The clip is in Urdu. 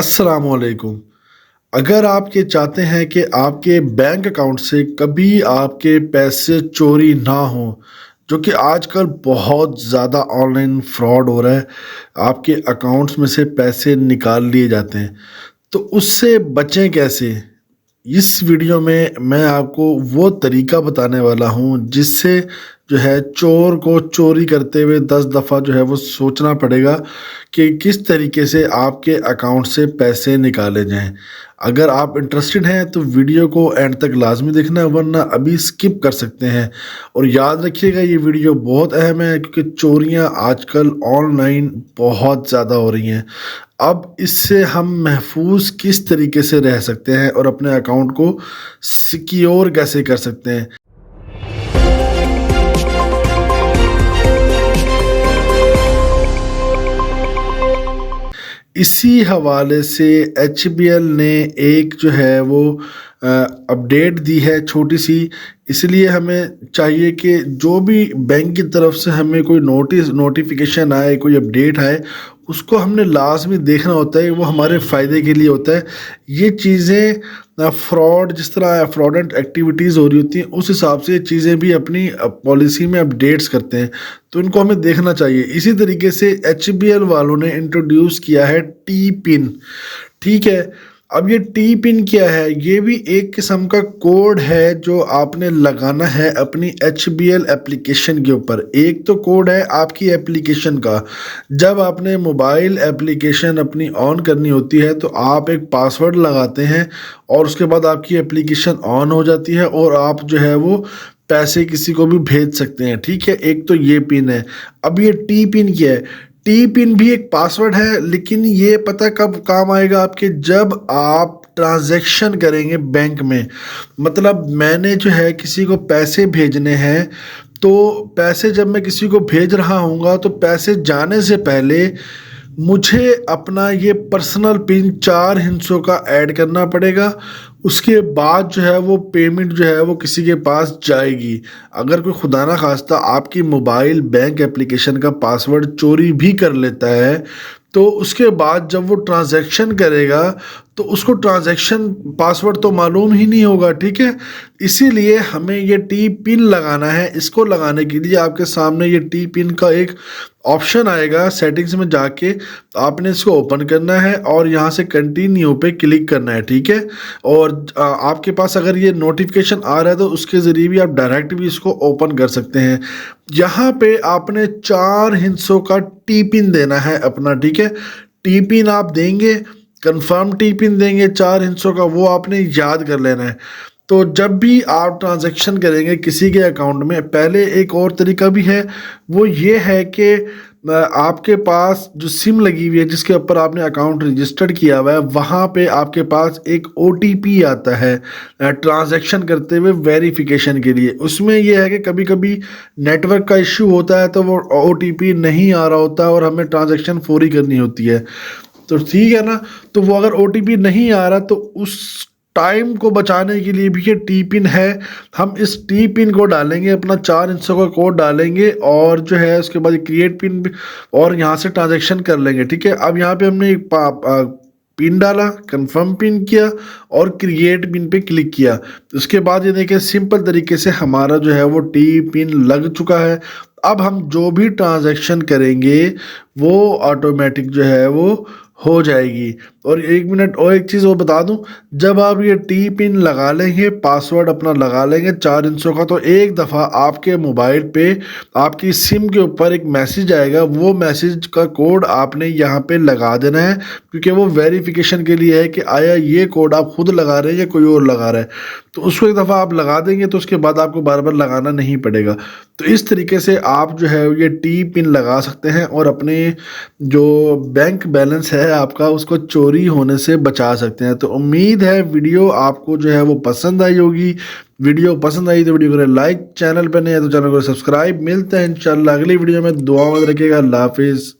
السلام علیکم۔ اگر آپ یہ چاہتے ہیں کہ آپ کے بینک اکاؤنٹ سے کبھی آپ کے پیسے چوری نہ ہوں، جو کہ آج کل بہت زیادہ آن لائن فراڈ ہو رہا ہے، آپ کے اکاؤنٹس میں سے پیسے نکال لیے جاتے ہیں، تو اس سے بچیں کیسے؟ اس ویڈیو میں میں آپ کو وہ طریقہ بتانے والا ہوں جس سے جو ہے چور کو چوری کرتے ہوئے 10 دفعہ جو ہے وہ سوچنا پڑے گا کہ کس طریقے سے آپ کے اکاؤنٹ سے پیسے نکالے جائیں۔ اگر آپ انٹرسٹڈ ہیں تو ویڈیو کو اینڈ تک لازمی دیکھنا ہے، ورنہ ابھی سکپ کر سکتے ہیں۔ اور یاد رکھیے گا یہ ویڈیو بہت اہم ہے کیونکہ چوریاں آج کل آن لائن بہت زیادہ ہو رہی ہیں۔ اب اس سے ہم محفوظ کس طریقے سے رہ سکتے ہیں اور اپنے اکاؤنٹ کو سیکیور کیسے کر سکتے ہیں۔ اسی حوالے سے ایچ بی ایل نے ایک جو ہے وہ اپڈیٹ دی ہے چھوٹی سی، اس لیے ہمیں چاہیے کہ جو بھی بینک کی طرف سے ہمیں کوئی نوٹیفیکیشن آئے، کوئی اپڈیٹ آئے، اس کو ہم نے لازمی دیکھنا ہوتا ہے، وہ ہمارے فائدے کے لیے ہوتا ہے۔ یہ چیزیں فراڈ، جس طرح فراڈنٹ ایکٹیویٹیز ہو رہی ہوتی ہیں، اس حساب سے یہ چیزیں بھی اپنی پالیسی میں اپڈیٹس کرتے ہیں، تو ان کو ہمیں دیکھنا چاہیے۔ اسی طریقے سے ایچ بی ایل والوں نے انٹروڈیوس کیا ہے ٹی پن، ٹھیک ہے۔ اب یہ ٹی پن کیا ہے؟ یہ بھی ایک قسم کا کوڈ ہے جو آپ نے لگانا ہے اپنی ایچ بی ایل اپلیکیشن کے اوپر۔ ایک تو کوڈ ہے آپ کی اپلیکیشن کا، جب آپ نے موبائل اپلیکیشن اپنی آن کرنی ہوتی ہے تو آپ ایک پاسورڈ لگاتے ہیں اور اس کے بعد آپ کی اپلیکیشن آن ہو جاتی ہے اور آپ جو ہے وہ پیسے کسی کو بھی بھیج سکتے ہیں، ٹھیک ہے۔ ایک تو یہ پن ہے۔ اب یہ ٹی پن کیا ہے؟ ٹی پن بھی ایک پاسورڈ ہے، لیکن یہ پتہ کب کام آئے گا آپ کے؟ جب آپ ٹرانزیکشن کریں گے بینک میں۔ مطلب میں نے جو ہے کسی کو پیسے بھیجنے ہیں، تو پیسے جب میں کسی کو بھیج رہا ہوں گا تو پیسے جانے سے پہلے مجھے اپنا یہ پرسنل پن 4 ہندسوں کا ایڈ کرنا پڑے گا۔ اس کے بعد جو ہے وہ پیمنٹ جو ہے وہ کسی کے پاس جائے گی۔ اگر کوئی خدا نہ خواستہ آپ کی موبائل بینک اپلیکیشن کا پاسورڈ چوری بھی کر لیتا ہے، تو اس کے بعد جب وہ ٹرانزیکشن کرے گا تو اس کو ٹرانزیکشن پاسورڈ تو معلوم ہی نہیں ہوگا، ٹھیک ہے۔ اسی لیے ہمیں یہ ٹی پن لگانا ہے۔ اس کو لگانے کے لیے آپ کے سامنے یہ ٹی پن کا ایک آپشن آئے گا، سیٹنگز میں جا کے آپ نے اس کو اوپن کرنا ہے اور یہاں سے کنٹینیو پہ کلک کرنا ہے، ٹھیک ہے۔ اور آپ کے پاس اگر یہ نوٹیفیکیشن آ رہا ہے تو اس کے ذریعے بھی آپ ڈائریکٹ بھی اس کو اوپن کر سکتے ہیں۔ یہاں پہ آپ نے 4 ہندسوں کا ٹی پن دینا ہے اپنا، ٹھیک ہے۔ ٹی پن آپ دیں گے، کنفرم ٹی پن دیں گے 4 ہندسوں کا، وہ آپ نے یاد کر لینا ہے۔ تو جب بھی آپ ٹرانزیکشن کریں گے کسی کے اکاؤنٹ میں، پہلے ایک اور طریقہ بھی ہے، وہ یہ ہے کہ آپ کے پاس جو سم لگی ہوئی ہے جس کے اوپر آپ نے اکاؤنٹ رجسٹرڈ کیا ہوا ہے، وہاں پہ آپ کے پاس ایک او ٹی پی آتا ہے ٹرانزیکشن کرتے ہوئے ویریفیکیشن کے لیے۔ اس میں یہ ہے کہ کبھی کبھی نیٹ ورک کا ایشو ہوتا ہے تو وہ او ٹی پی نہیں آ رہا ہوتا اور ہمیں ٹرانزیکشن فوری کرنی ہوتی ہے، تو ٹھیک ہے نا۔ تو وہ اگر او ٹی پی نہیں آ رہا تو اس ٹائم کو بچانے کے لیے بھی یہ ٹی پن ہے۔ ہم اس ٹی پن کو ڈالیں گے، اپنا 4 ہندسوں کا کوڈ ڈالیں گے اور جو ہے اس کے بعد کریٹ پن اور یہاں سے ٹرانزیکشن کر لیں گے، ٹھیک ہے۔ اب یہاں پہ ہم نے پن ڈالا، کنفرم پن کیا اور کریٹ پن پہ کلک کیا۔ اس کے بعد یہ دیکھیں سمپل طریقے سے ہمارا جو ہے وہ ٹی پن لگ چکا ہے۔ اب ہم جو بھی ٹرانزیکشن کریں گے وہ آٹومیٹک جو ہے وہ ہو جائے گی۔ اور ایک منٹ اور ایک چیز اور بتا دوں، جب آپ یہ ٹی پن لگا لیں گے، پاسورڈ اپنا لگا لیں گے 4 ہندسوں کا، تو ایک دفعہ آپ کے موبائل پہ آپ کی سم کے اوپر ایک میسیج آئے گا، وہ میسیج کا کوڈ آپ نے یہاں پہ لگا دینا ہے، کیونکہ وہ ویریفیکیشن کے لیے ہے کہ آیا یہ کوڈ آپ خود لگا رہے ہیں یا کوئی اور لگا رہا ہے۔ تو اس کو ایک دفعہ آپ لگا دیں گے تو اس کے بعد آپ کو بار بار لگانا نہیں پڑے گا۔ تو اس طریقے سے آپ جو ہے یہ ٹی پن لگا سکتے ہیں اور اپنے جو بینک بیلنس ہے آپ کا اس کو چوری ہونے سے بچا سکتے ہیں۔ تو امید ہے ویڈیو آپ کو جو ہے وہ پسند آئی ہوگی۔ ویڈیو پسند آئی تو ویڈیو کو لائک، چینل پہ نہیں ہے تو چینل کو سبسکرائب۔ ملتے ہیں انشاءاللہ اگلی ویڈیو میں، دعا میں رکھیے گا۔ اللہ حافظ۔